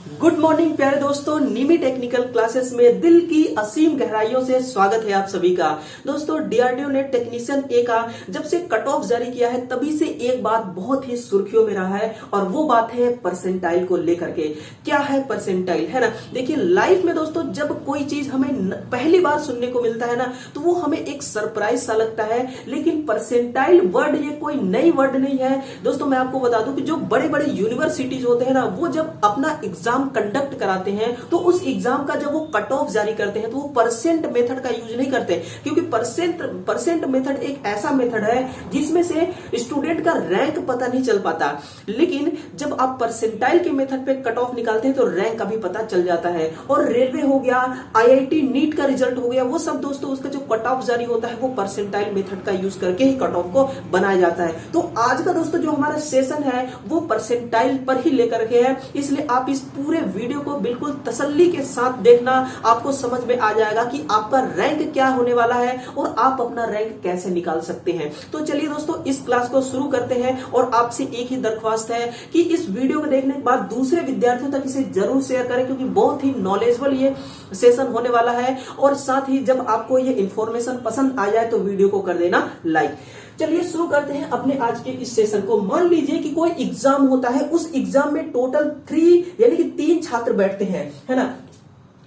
Good morning प्यारे दोस्तों, निमी technical classes में दिल की असीम गहराइयों से स्वागत है आप सभी का। दोस्तों, डीआरडीओ ने टेक्नीशियन ए का जब से कट ऑफ जारी किया है तभी से एक बात बहुत ही सुर्खियों में रहा है और वो बात है परसेंटाइल को लेकर के। क्या है परसेंटाइल, है ना। देखिए, लाइफ में दोस्तों जब कोई चीज हमें पहली बार सुनने को मिलता है ना तो वो हमें एक सरप्राइज सा लगता है, लेकिन परसेंटाइल वर्ड ये कोई नई वर्ड नहीं है। दोस्तों, मैं आपको बता दूं कि जो बड़े बड़े यूनिवर्सिटीज होते हैं ना, वो जब अपना एग्जाम कंडक्ट कराते हैं तो उस एग्जाम का जब वो कट ऑफ जारी करते हैं तो वो परसेंट मेथड का यूज नहीं करते, क्योंकि परसेंट मेथड एक ऐसा मेथड है जिसमें से स्टूडेंट का रैंक पता नहीं चल पाता। लेकिन जब आप परसेंटाइल के मेथड पे कट ऑफ निकालते हैं तो रैंक का भी पता चल जाता है। और रेलवे हो गया, आईआईटी नीट का रिजल्ट हो गया, वो सब दोस्तों उसका जो कट ऑफ जारी होता है वो परसेंटाइल मेथड का यूज करके ही कट ऑफ को बनाया जाता है। तो आज का दोस्तों जो हमारा सेशन है वो परसेंटाइल पर ही लेकर के है, इसलिए आप इस पूरे वीडियो को बिल्कुल तसल्ली के साथ देखना। आपको समझ में आ जाएगा कि आपका रैंक क्या होने वाला है और आप अपना रैंक कैसे निकाल सकते हैं। तो चलिए दोस्तों, इस क्लास को शुरू करते हैं और आपसे एक ही दरख्वास्त है कि इस वीडियो को देखने के बाद दूसरे विद्यार्थियों तक इसे जरूर शेयर करें, क्योंकि बहुत ही नॉलेजेबल ये सेशन होने वाला है। और साथ ही जब आपको ये इंफॉर्मेशन पसंद आ जाए तो वीडियो को कर देना लाइक। चलिए शुरू करते हैं अपने आज के इस सेशन को। मान लीजिए कि कोई एग्जाम होता है, उस एग्जाम में टोटल 3 यानी कि 3 छात्र बैठते हैं, है ना।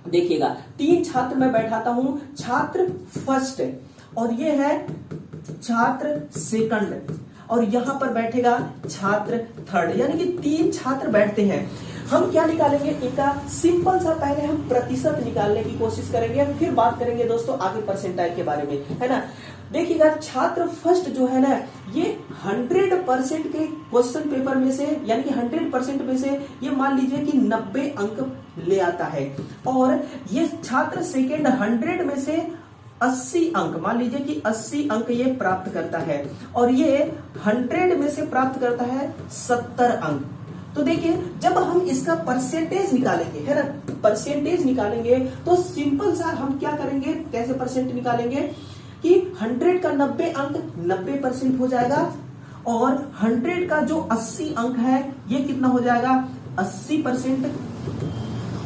देखिएगा, 3 छात्र मैं बैठाता हूं, छात्र फर्स्ट और ये है छात्र सेकंड और यहां पर बैठेगा छात्र थर्ड, यानी कि 3 छात्र बैठते हैं। हम क्या निकालेंगे, इनका सिंपल सा पहले हम प्रतिशत निकालने की कोशिश करेंगे, फिर बात करेंगे दोस्तों आगे परसेंटाइल के बारे में, है ना। देखिएगा, छात्र फर्स्ट जो है ना, ये 100% के क्वेश्चन पेपर में से, यानी कि 100% में से ये मान लीजिए कि 90 अंक ले आता है। और ये छात्र सेकेंड 100 में से 80 अंक, मान लीजिए कि 80 अंक ये प्राप्त करता है और ये 100 में से प्राप्त करता है 70 अंक। तो देखिए, जब हम इसका परसेंटेज निकालेंगे, है ना, परसेंटेज निकालेंगे तो सिंपल सा हम क्या करेंगे, कैसे परसेंट निकालेंगे कि 100 का 90 अंक 90% हो जाएगा और 100 का जो 80 अंक है ये कितना हो जाएगा, 80%।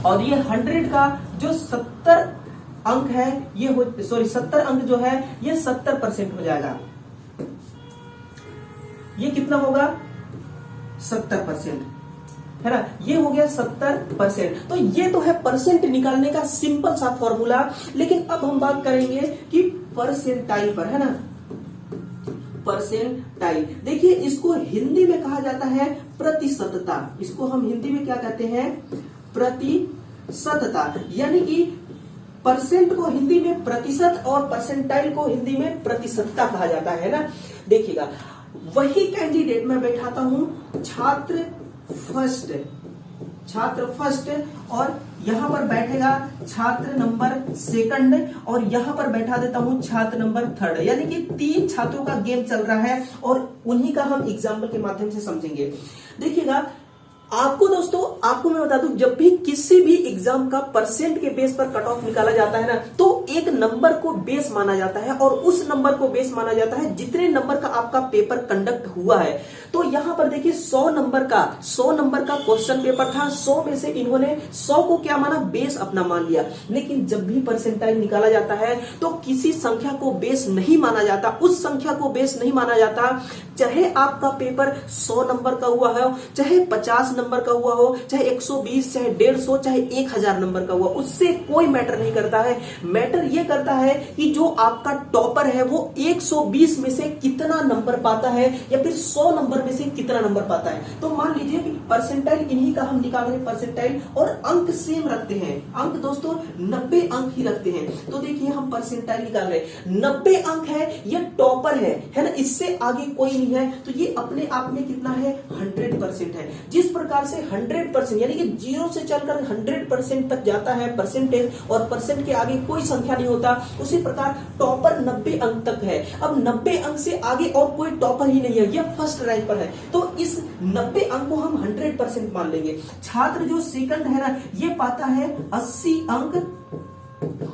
और ये 100 का जो 70 अंक है ये 70 अंक जो है ये 70% हो जाएगा। ये कितना होगा, 70%, है ना। ये हो गया 70%। तो ये तो है परसेंट निकालने का सिंपल सा फॉर्मूला। लेकिन अब हम बात करेंगे कि परसेंटाइल पर, है ना। परसेंटाइल, देखिए इसको हिंदी में कहा जाता है प्रतिशतता। इसको हम हिंदी में क्या कहते हैं, प्रतिशतता। यानी कि परसेंट को हिंदी में प्रतिशत और परसेंटाइल को हिंदी में प्रतिशतता कहा जाता है ना। देखिएगा, वही कैंडिडेट मैं बैठाता हूं छात्र फर्स्ट और यहां पर बैठेगा छात्र नंबर सेकंड और यहां पर बैठा देता हूं छात्र नंबर थर्ड, यानी कि 3 छात्रों का गेम चल रहा है और उन्हीं का हम एग्जाम्पल के माध्यम से समझेंगे। देखिएगा, आपको दोस्तों, आपको मैं बता दूं, जब भी किसी भी एग्जाम का परसेंट के बेस पर कट ऑफ निकाला जाता है ना तो एक नंबर को बेस माना जाता है और उस नंबर को बेस माना जाता है जितने नंबर का आपका पेपर कंडक्ट हुआ है। तो यहां पर देखिए 100 नंबर का क्वेश्चन पेपर था, 100 में से इन्होंने 100 को क्या माना, बेस अपना मान लिया। लेकिन जब भी परसेंटाइल निकाला जाता है तो किसी संख्या को बेस नहीं माना जाता, उस संख्या को बेस नहीं माना जाता। चाहे आपका पेपर 100 नंबर का हुआ है, चाहे 50 नंबर का हुआ हो, चाहे 120, चाहे 150, चाहे 1000 नंबर का हुआ, उससे कोई मैटर नहीं करता है। मैटर ये करता है कि जो आपका टॉपर है वो 120 में से कितना नंबर पाता है या फिर 100 नंबर में से कितना नंबर पाता है। तो मान लीजिए कि परसेंटाइल इन्हीं का हम निकाल रहे हैं परसेंटाइल, और अंक सेम रखते हैं। अंक दोस्तों 90 अंक ही रखते हैं। तो देखिए, हम परसेंटाइल निकाल रहे हैं, 90 अंक है, ये टॉपर है ना, इससे आगे कोई नहीं है। तो ये अपने आप में कितना है, 100% है। जिस प्रकार से 100% यानी कि 0 से चलकर 100% तक जाता है परसेंटेज और परसेंट के आगे कोई संख्या नहीं होता, उसी प्रकार टॉपर 90 अंक तक है। अब 90 अंक से आगे और कोई टॉपर ही नहीं है, ये फर्स्ट रैंक पर है। तो इस 90 अंक को हम 100% मान लेंगे। छात्र जो सेकंड है ना, ये पाता है 80 अंक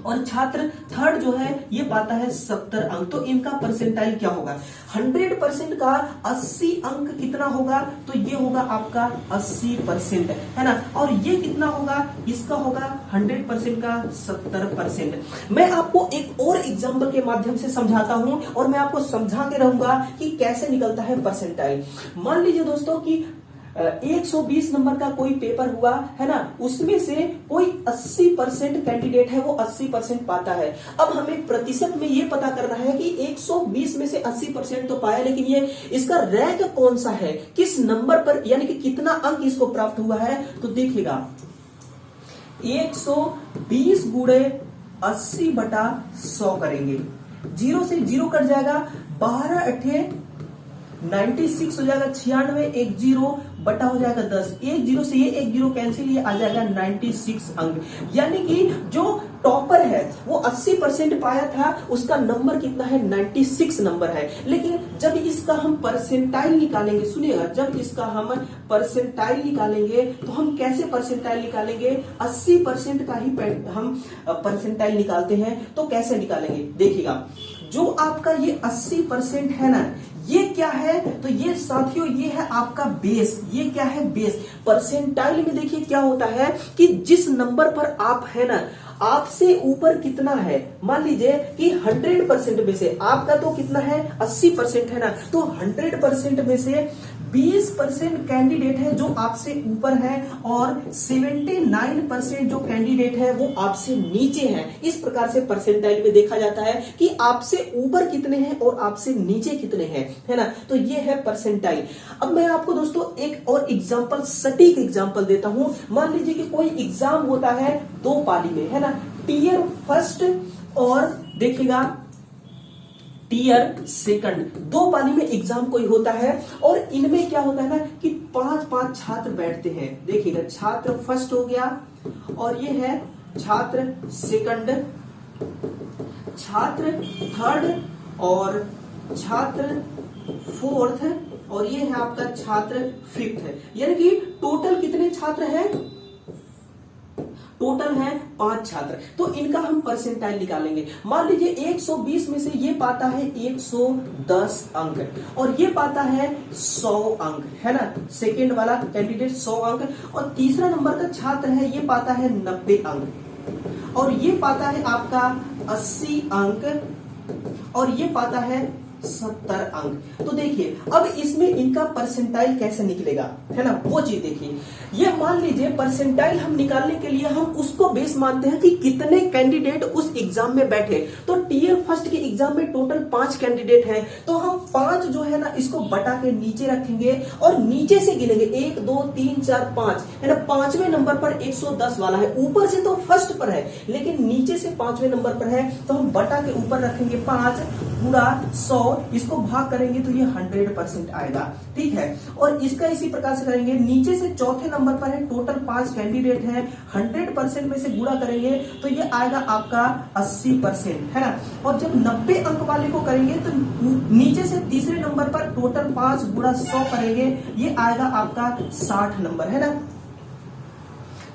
और छात्र थर्ड जो है ये पाता है 70 अंक। तो इनका परसेंटाइल क्या होगा? 100% का 80 अंक कितना होगा? तो ये होगा आपका 80%, है ना। और ये कितना होगा? इसका होगा 100% का 70%। मैं आपको एक और एग्जाम्पल के माध्यम से समझाता हूं और मैं आपको समझा के रहूंगा कि कैसे निकलता है परसेंटाइल। मान लीजिए दोस्तों कि 120 नंबर का कोई पेपर हुआ है ना, उसमें से कोई 80% कैंडिडेट है वो 80% पाता है। अब हमें प्रतिशत में ये पता करना है कि 120 में से 80% तो पाया, लेकिन ये इसका रैंक कौन सा है, किस नंबर पर, यानी कि कितना अंक इसको प्राप्त हुआ है। तो देखिएगा 120 गुणे 80/100 करेंगे, 0 से 0 कट जाएगा, 12 अठे 96 हो जाएगा, 96, 1 0 बटा हो जाएगा 10, 1 0 से ये 1 0 कैंसिल, ये आ जाएगा 96 अंक। यानी कि जो टॉपर है वो 80% पाया था, उसका नंबर कितना है? 96 नंबर है। लेकिन जब इसका हम परसेंटाइल निकालेंगे, सुनिएगा, जब इसका हम परसेंटाइल निकालेंगे तो हम कैसे परसेंटाइल निकालेंगे? 80% का ही हम परसेंटाइल निकालते हैं। तो कैसे निकालेंगे? देखिएगा, जो आपका ये 80% है ना, ये क्या है? तो ये साथियों ये है आपका बेस। ये क्या है? बेस। परसेंटाइल में देखिए क्या होता है कि जिस नंबर पर आप है ना, आपसे ऊपर कितना है, मान लीजिए कि 100% में से आपका तो कितना है? 80% है ना, तो 100% में से 20% कैंडिडेट है जो आपसे ऊपर है और 79% जो कैंडिडेट है वो आपसे नीचे है। इस प्रकार से परसेंटाइल में देखा जाता है कि आपसे ऊपर कितने हैं और आपसे नीचे कितने हैं, है ना। तो ये है परसेंटाइल। अब मैं आपको दोस्तों एक और एग्जांपल, सटीक एग्जांपल देता हूं। मान लीजिए कि कोई एग्जाम होता है 2 पाली में, है ना, टीयर फर्स्ट और देखिएगा टीयर सेकंड, 2 पाली में एग्जाम कोई होता है। और इनमें क्या होता है ना कि 5-5 छात्र बैठते हैं। देखिएगा, छात्र फर्स्ट हो गया और ये है छात्र सेकंड, छात्र थर्ड और छात्र फोर्थ, और ये है आपका छात्र फिफ्थ। यानी कि टोटल कितने छात्र हैं? टोटल है 5 छात्र। तो इनका हम परसेंटाइल निकालेंगे। मान लीजिए 120 में से ये पाता है 110 अंक और ये पाता है 100 अंक, है ना। सेकेंड वाला कैंडिडेट 100 अंक, और तीसरा नंबर का छात्र है ये पाता है 90 अंक, और ये पाता है आपका 80 अंक, और ये पाता है 70 अंक। तो देखिए अब इसमें इनका परसेंटाइल कैसे निकलेगा, है ना, वो चीज देखिए। ये मान लीजिए परसेंटाइल हम निकालने के लिए हम उसको बेस मानते हैं कि कितने कैंडिडेट उस एग्जाम में बैठे। तो टीयर फर्स्ट के एग्जाम में टोटल 5 कैंडिडेट हैं, तो हम 5 जो है ना इसको बटा के नीचे रखेंगे और नीचे से गिनेंगे 1 2 3 4 5, है ना। 5वें नंबर पर 110 वाला है, ऊपर से तो फर्स्ट पर है लेकिन नीचे से 5वें नंबर पर है, तो हम बटा के ऊपर रखेंगे 5 गुणा 100, इसको भाग करेंगे तो ये 100% आएगा, ठीक है। और इसका इसी प्रकार से करेंगे, नीचे से चौथे नंबर पर है, टोटल 5 कैंडिडेट हैं, 100% में से गुणा करेंगे तो ये आएगा आपका 80%, है ना। और जब 90 अंक वाले को करेंगे तो नीचे से तीसरे नंबर पर टोटल 5 गुणा 100 करेंगे, ये आएगा आपका 60 नंबर, है ना।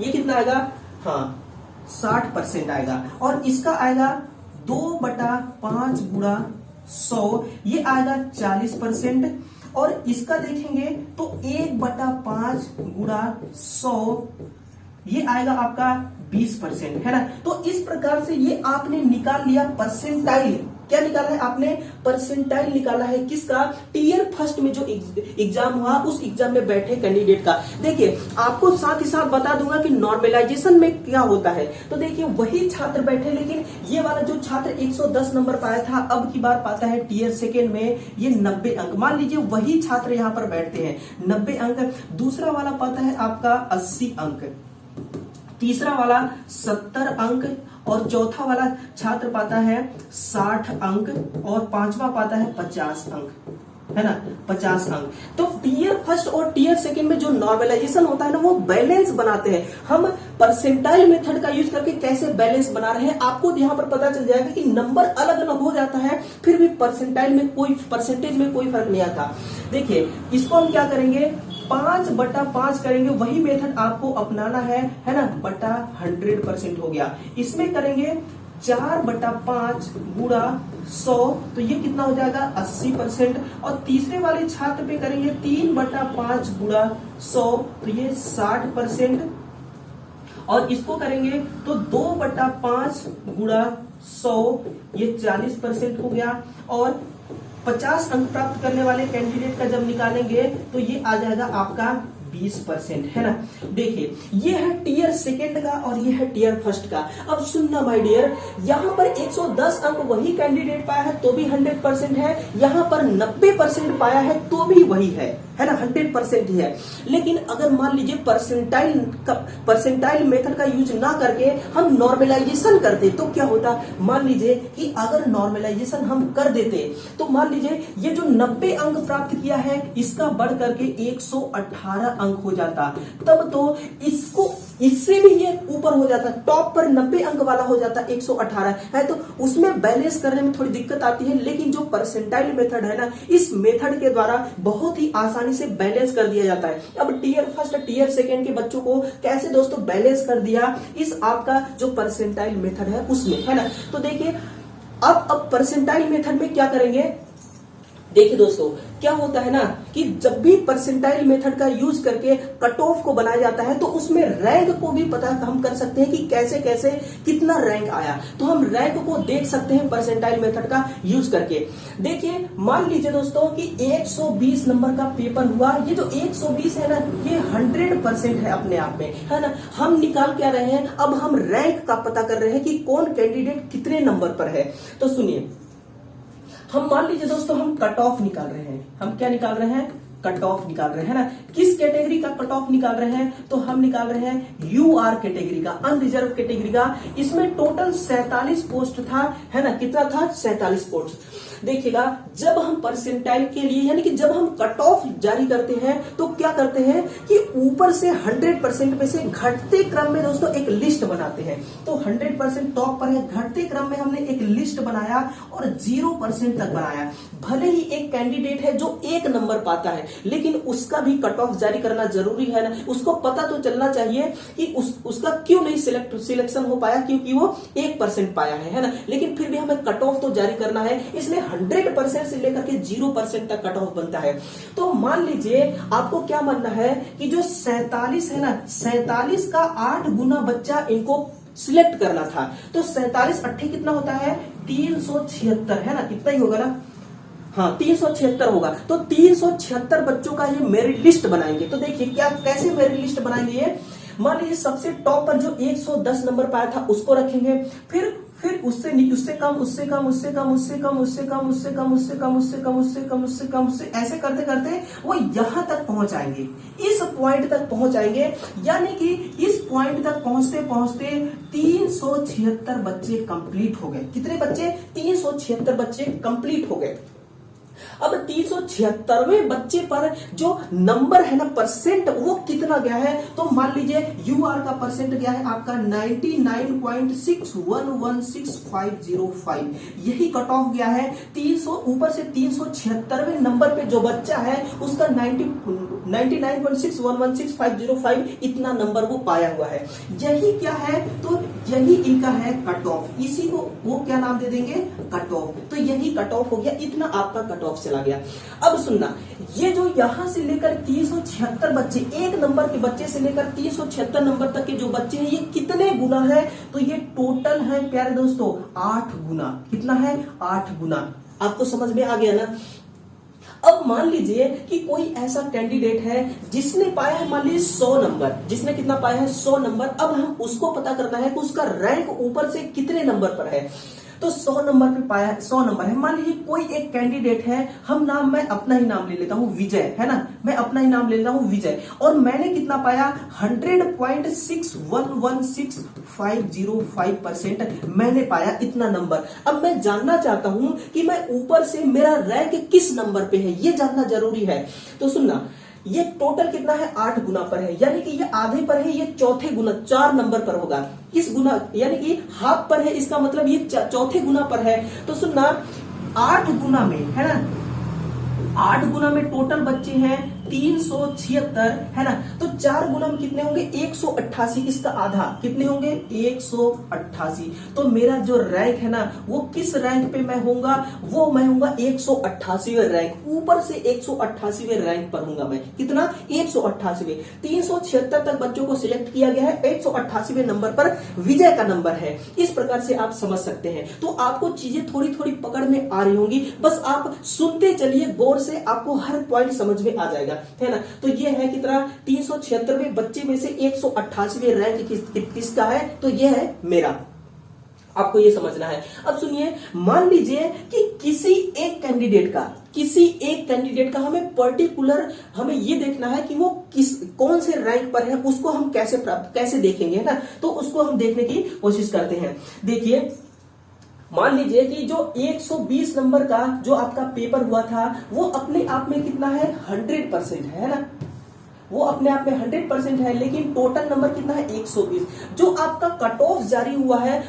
ये कितना आएगा? हाँ 60% आएगा। और इसका आएगा 2/5 गुणा 100, ये आएगा 40%। और इसका देखेंगे तो 1/5 गुणा 100, ये आएगा आपका 20%, है ना। तो इस प्रकार से ये आपने निकाल लिया परसेंटाइल। क्या निकाला है आपने? परसेंटाइल निकाला है किसका? टीयर फर्स्ट में जो एग्जाम हुआ उस एग्जाम में बैठे कैंडिडेट का। देखिए आपको साथ ही साथ बता दूंगा कि नॉर्मलाइजेशन में क्या होता है। तो देखिए वही छात्र बैठे, लेकिन ये वाला जो छात्र 110 नंबर पाया था अब की बार पाता है टीयर सेकेंड में ये 90 अंक। मान लीजिए वही छात्र यहाँ पर बैठते हैं 90 अंक, दूसरा वाला पाता है आपका 80 अंक, तीसरा वाला 70 अंक, और चौथा वाला छात्र पाता है 60 अंक, और पांचवा पाता है 50 अंक, है ना, 50 अंक। तो टीयर फर्स्ट और टीयर सेकंड में जो नॉर्मलाइजेशन होता है ना वो बैलेंस बनाते हैं। हम परसेंटाइल मेथड का यूज करके कैसे बैलेंस बना रहे हैं आपको यहाँ पर पता चल जाएगा कि नंबर अलग अलग हो जाता है फिर भी परसेंटाइल में कोई परसेंटेज में कोई फर्क नहीं आता। देखिए इसको हम क्या करेंगे, 5/5 करेंगे, वही मेथड आपको अपनाना है ना, बटा 100% हो गया। इसमें करेंगे 4/5 गुणा 100, तो ये कितना हो जाएगा 80%। और तीसरे वाले छात्र पे करेंगे 3/5 गुणा 100, तो ये 60%। और इसको करेंगे तो 2/5 गुणा 100, ये 40% हो गया। और 50 अंक प्राप्त करने वाले कैंडिडेट का जब निकालेंगे तो ये आ जाएगा आपका 20%, है ना। देखिए ये है टीयर सेकेंड का और ये है टीयर फर्स्ट का। अब सुनना माय डियर, यहाँ पर 110 अंक वही कैंडिडेट पाया है तो भी 100% है, यहाँ पर 90% पाया है तो भी वही है ना, 100% ही है। लेकिन अगर मान लीजिए परसेंटाइल मेथड का यूज ना करके हम नॉर्मलाइजेशन करते तो क्या होता। मान लीजिए कि अगर नॉर्मलाइजेशन हम कर देते तो मान लीजिए ये जो 90 अंक प्राप्त किया है इसका बढ़ करके 118 अंक हो जाता, तब तो इसको इससे भी ये ऊपर हो जाता, टॉप पर 90 अंक वाला हो जाता 118 है, तो उसमें बैलेंस करने में थोड़ी दिक्कत आती है। लेकिन जो परसेंटाइल मेथड है ना, इस मेथड के द्वारा बहुत ही आसानी से बैलेंस कर दिया जाता है। अब टीयर फर्स्ट टीयर सेकेंड के बच्चों को कैसे दोस्तों बैलेंस कर दिया इस आपका जो परसेंटाइल मेथड है उसमें, है ना। तो देखिए अब परसेंटाइल मेथड में क्या करेंगे। देखिए दोस्तों क्या होता है ना कि जब भी परसेंटाइल मेथड का यूज करके कट ऑफ को बनाया जाता है तो उसमें रैंक को भी पता हम कर सकते हैं कि कैसे कैसे कितना रैंक आया, तो हम रैंक को देख सकते हैं परसेंटाइल मेथड का यूज करके। देखिए मान लीजिए दोस्तों कि 120 नंबर का पेपर हुआ, ये जो 120 है ना ये 100% है अपने आप में, है ना। हम निकाल क्या रहे हैं, अब हम रैंक का पता कर रहे हैं कि कौन कैंडिडेट कितने नंबर पर है। तो सुनिए, हम मान लीजिए दोस्तों हम कट ऑफ निकाल रहे हैं, हम क्या निकाल रहे हैं, कट ऑफ निकाल रहे हैं ना। किस कैटेगरी का कट ऑफ निकाल रहे हैं, तो हम निकाल रहे हैं यूआर कैटेगरी का, अनरिजर्व कैटेगरी का। इसमें टोटल 47 पोस्ट था, है ना, कितना था 47 पोस्ट। देखिएगा जब हम परसेंटाइल के लिए यानी कि जब हम कट ऑफ जारी करते हैं तो क्या करते हैं कि ऊपर से 100% में से घटते क्रम में दोस्तों एक लिस्ट बनाते हैं। तो 100% टॉप पर है, घटते क्रम में हमने एक लिस्ट बनाया और 0% तक बनाया। भले ही एक कैंडिडेट है जो 1 नंबर पाता है लेकिन उसका भी कट ऑफ जारी करना जरूरी है ना, उसको पता तो चलना चाहिए कि उसका क्यों नहीं सिलेक्शन हो पाया, क्योंकि वो 1% पाया है ना। लेकिन फिर भी हमें कट ऑफ तो जारी करना है, इसलिए 100% से लेकर के 0% तक कट ऑफ बनता है। तो मान लीजिए आपको क्या मानना है कि जो 47 है ना, 47 का 8 गुना बच्चा इनको सिलेक्ट करना था। तो 47 8 कितना होता है 376, है ना, कितना ही होगा ना, हाँ 376 होगा। तो 376 बच्चों का ये मेरिट लिस्ट बनाएंगे। तो देखिए क्या कैसे मेरिट लिस्ट बनाएंगे ये। मान लीजिए सबसे टॉप पर जो 110 नंबर पाया था उसको रखेंगे, फिर उससे कम, उससे कम, उससे कम, उससे कम, उससे कम, उससे कम, उससे कम, उससे कम, उससे कम, उससे कम, उससे ऐसे करते करते वो यहां तक पहुंच आएंगे, इस पॉइंट तक पहुंच आएंगे। यानी कि इस पॉइंट तक पहुंचते पहुंचते 376 बच्चे कंप्लीट हो गए। कितने बच्चे, 376 बच्चे कंप्लीट हो गए। अब 376वें बच्चे पर जो नंबर है ना परसेंट वो कितना गया है, तो मान लीजिए यूआर का परसेंट गया है आपका 99.6116,505, यही कट ऑफ गया है 300 ऊपर से 376वें नंबर पे जो बच्चा है उसका 99.6116,505 इतना नंबर वो पाया हुआ है। यही क्या है, तो यही इनका है कट ऑफ, इसी को वो क्या नाम दे देंगे, कट ऑफ। तो यही कट ऑफ हो गया, इतना आपका कट ऑफ चला गया। अब सुनना, ये जो यहां से लेकर 376 बच्चे, 1 नंबर के बच्चे से लेकर 376 नंबर तक के जो बच्चे हैं ये कितने गुना है, तो ये टोटल है प्यारे दोस्तों 8 गुना। कितना है, 8 गुना। आपको समझ में आ गया ना। अब मान लीजिए कि कोई ऐसा कैंडिडेट है जिसने पाया है मान लीजिए 100 नंबर, जिसने कितना पाया है 100 नंबर। अब हम उसको पता करना है कि उसका रैंक ऊपर से कितने नंबर पर है। तो 100 नंबर पे पाया है, 100 नंबर है। मान लीजिए कोई एक कैंडिडेट है, मैं अपना ही नाम ले लेता हूं विजय, है ना, मैं अपना ही नाम ले लेता हूं विजय, और मैंने कितना पाया 100.6116,505% मैंने पाया इतना नंबर। अब मैं जानना चाहता हूं कि मैं ऊपर से मेरा रैंक किस नंबर पे है, ये जानना जरूरी है। तो सुनना, ये टोटल कितना है 8 गुना पर है, यानी कि ये आधे पर है, ये चौथे गुना 4 नंबर पर होगा। किस गुना, यानी कि हाफ पर है, इसका मतलब ये चौथे गुना पर है। तो सुनना 8 गुना में, है ना, 8 गुना में टोटल बच्चे हैं 376 है ना। तो 4 गुना में कितने होंगे 188, इसका आधा कितने होंगे 188। तो मेरा जो रैंक है ना वो किस रैंक पे मैं होऊंगा, वो मैं होऊंगा 188वें रैंक, ऊपर से 188वें रैंक पर होऊंगा मैं। कितना 188वें। 376 तक बच्चों को सिलेक्ट किया गया है, 188वें नंबर पर विजय का नंबर है। इस प्रकार से आप समझ सकते हैं। तो आपको चीजें थोड़ी थोड़ी पकड़ में आ रही होंगी, बस आप सुनते चलिए गौर से, आपको हर पॉइंट समझ में आ जाएगा, है ना। तो ये है कितना 376वें बच्चे में से 188वें रैंक किसका है, तो ये है मेरा। आपको ये समझना है। अब सुनिए, मान लीजिए कि किसी एक कैंडिडेट का हमें पर्टिकुलर हमें ये देखना है कि वो कौन से रैंक पर है, उसको हम कैसे देखेंगे, है ना। तो उसको हम देखने की कोशिश करते हैं। देखिए, मान लीजिए कि जो 120 नंबर का जो आपका पेपर हुआ था वो अपने आप में कितना है 100% है ना, वो अपने आप में 100% है, लेकिन टोटल नंबर कितना है 120। जो आपका कट ऑफ जारी हुआ है,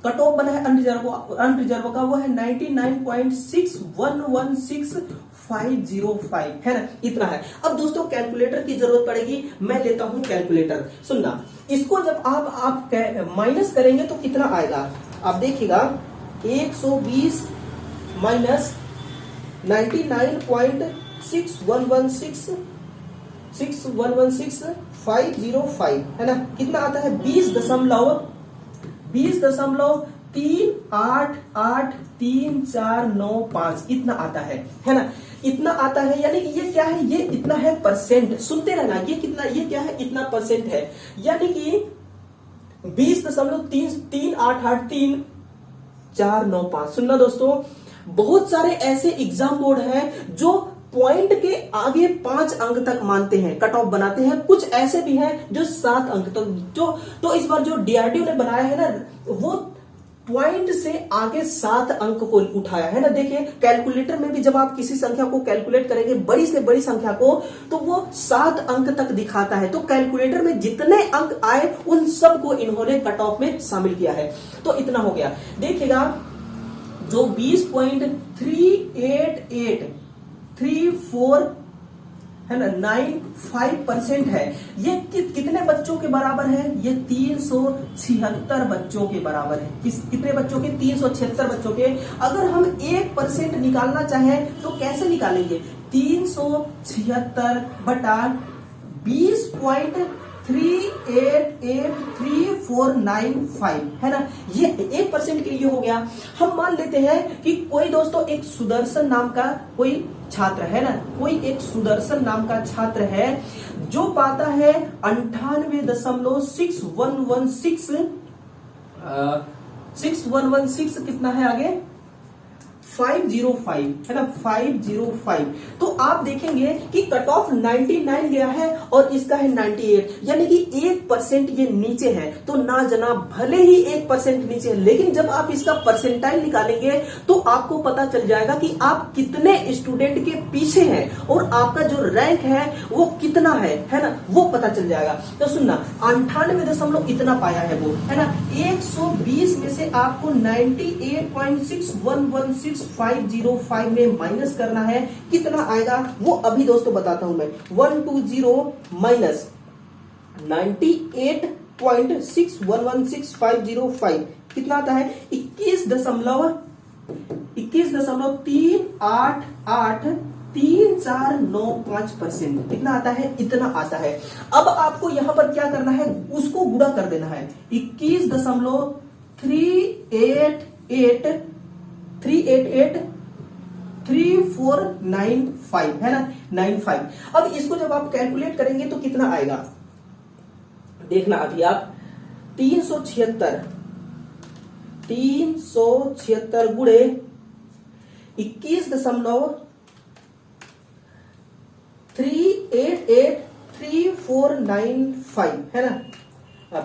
कट ऑफ बना है अनरिजर्व का, वो है 99.6116,505 है ना, इतना है। अब दोस्तों कैलकुलेटर की जरूरत पड़ेगी, मैं लेता हूं कैलकुलेटर। सुनना, इसको जब आप माइनस करेंगे तो कितना आएगा, आप देखिएगा 120 माइनस 99.6116,505 है ना, कितना आता है 20.388345 इतना आता है ना, इतना आता है। यानी कि ये क्या है, ये इतना है परसेंट। सुनते रहना, ये कितना, ये क्या है, इतना परसेंट है। यानी कि 20.388345। सुनना दोस्तों, बहुत सारे ऐसे एग्जाम बोर्ड हैं जो पॉइंट के आगे 5 अंक तक मानते हैं, कट ऑफ बनाते हैं। कुछ ऐसे भी हैं जो 7 अंक तक तो इस बार जो डीआरडीओ ने बनाया है ना, वो पॉइंट से आगे 7 अंक को उठाया है ना। देखिए, कैलकुलेटर में भी जब आप किसी संख्या को कैलकुलेट करेंगे, बड़ी से बड़ी संख्या को, तो वो 7 अंक तक दिखाता है। तो कैलकुलेटर में जितने अंक आए उन सब को इन्होंने कट ऑफ में शामिल किया है। तो इतना हो गया। देखिएगा, जो 20.38834 है ना 95% है, ये कितने बच्चों के बराबर है, ये 376 बच्चों के बराबर है। कितने बच्चों के, 376 बच्चों के। अगर हम 1% निकालना चाहें तो कैसे निकालेंगे, 376 बटा 20.388345 है ना, ये 1% के लिए हो गया। हम मान लेते हैं कि कोई दोस्तों एक सुदर्शन नाम का कोई छात्र है ना, कोई एक सुदर्शन नाम का छात्र है जो पाता है 98.6116 कितना है आगे 505 है ना, 505। तो आप देखेंगे कि कट ऑफ 99 गया है और इसका है 98, यानी कि 1% ये नीचे है। तो ना जनाब, भले ही 1% नीचे है, लेकिन जब आप इसका परसेंटाइल निकालेंगे तो आपको पता चल जाएगा कि आप कितने स्टूडेंट के पीछे हैं और आपका जो रैंक है वो कितना है ना, वो पता चल जाएगा। तो सुनना, 98 इतना पाया है वो, है ना। 120 में से आपको 98.6116,505 में माइनस करना है, कितना आएगा वो अभी दोस्तों बताता हूं मैं। 120 माइनस 98.6116,505 कितना आता है 21.388349.5%। कितना आता है, इतना आता है। अब आपको यहां पर क्या करना है, उसको गुणा कर देना है। 21.3883495 है ना, 95। अब इसको जब आप कैलकुलेट करेंगे तो कितना आएगा, देखना अभी आप। 376 गुणे 21.3883495 है ना,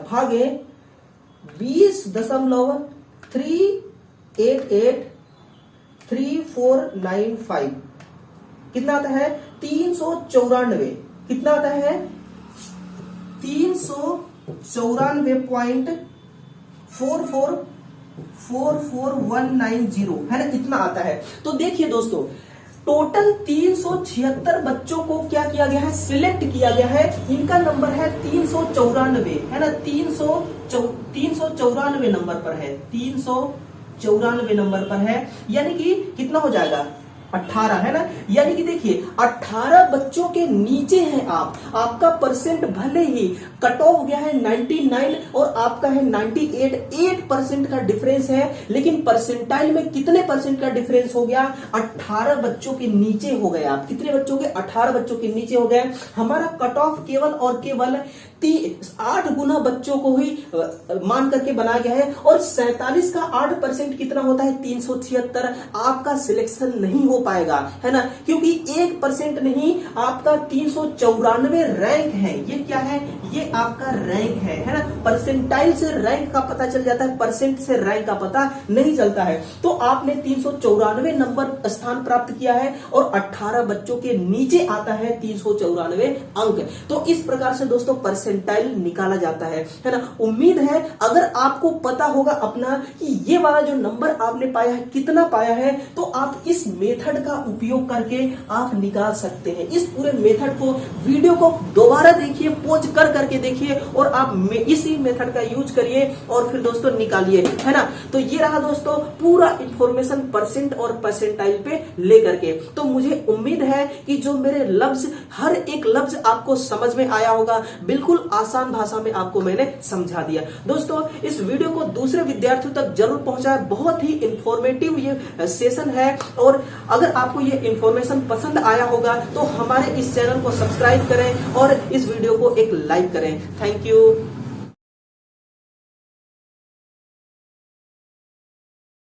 भागे 20.3883495 कितना आता है 394। कितना आता है 394.444190 है ना, इतना आता है। तो देखिए दोस्तों, टोटल 376 बच्चों को क्या किया गया है, सिलेक्ट किया गया है। इनका नंबर है 394, है ना, 394 नंबर पर है, 394 नंबर पर है। यानी कि कितना हो जाएगा, 18, है ना। यानी कि देखिए 18 बच्चों के नीचे हैं आप, आपका परसेंट भले ही कट ऑफ गया है 99 और आपका है 98, 8% का डिफरेंस है, लेकिन परसेंटाइल में कितने परसेंट का डिफरेंस हो गया, 18 बच्चों के नीचे हो गए आप। कितने बच्चों के, 18 बच्चों के नीचे हो गए। हमारा कट ऑफ केवल और केवल 8 गुना बच्चों को ही मान करके बनाया गया है, और 47 का 8% कितना होता है, 376। आपका सिलेक्शन नहीं हो पाएगा, है ना, क्योंकि 1% नहीं, आपका 394 रैंक है। ये क्या है, ये आपका रैंक है ना। परसेंटाइल से रैंक का पता चल जाता है, परसेंट से रैंक का पता नहीं चलता है। तो आपने 394 नंबर स्थान प्राप्त किया है और 18 बच्चों के नीचे आता है 394 अंक। तो इस प्रकार से दोस्तों परसेंटाइल निकाला जाता है ना। उम्मीद है अगर आपको पता होगा अपना कि ये वाला जो नंबर आपने पाया है कितना पाया है, तो आप इस मेथड का उपयोग करके आप निकाल सकते हैं। इस पूरे मेथड को, वीडियो को दोबारा देखिए, पॉज कर करके देखिए और आप इसी मेथड का यूज करिए और फिर दोस्तों निकालिए, है ना। तो ये रहा दोस्तों पूरा इंफॉर्मेशन परसेंट और परसेंटाइल पे लेकर के। तो मुझे उम्मीद है कि जो मेरे लफ्ज, हर एक लफ्ज आपको समझ में आया होगा। बिल्कुल आसान भाषा में आपको मैंने समझा दिया। दोस्तों इस वीडियो को दूसरे विद्यार्थियों तक जरूर पहुंचाएं, बहुत ही इंफॉर्मेटिव ये सेशन है। और अगर आपको ये इंफॉर्मेशन पसंद आया होगा तो हमारे इस चैनल को सब्सक्राइब करें और इस वीडियो को एक लाइक करें। Thank you.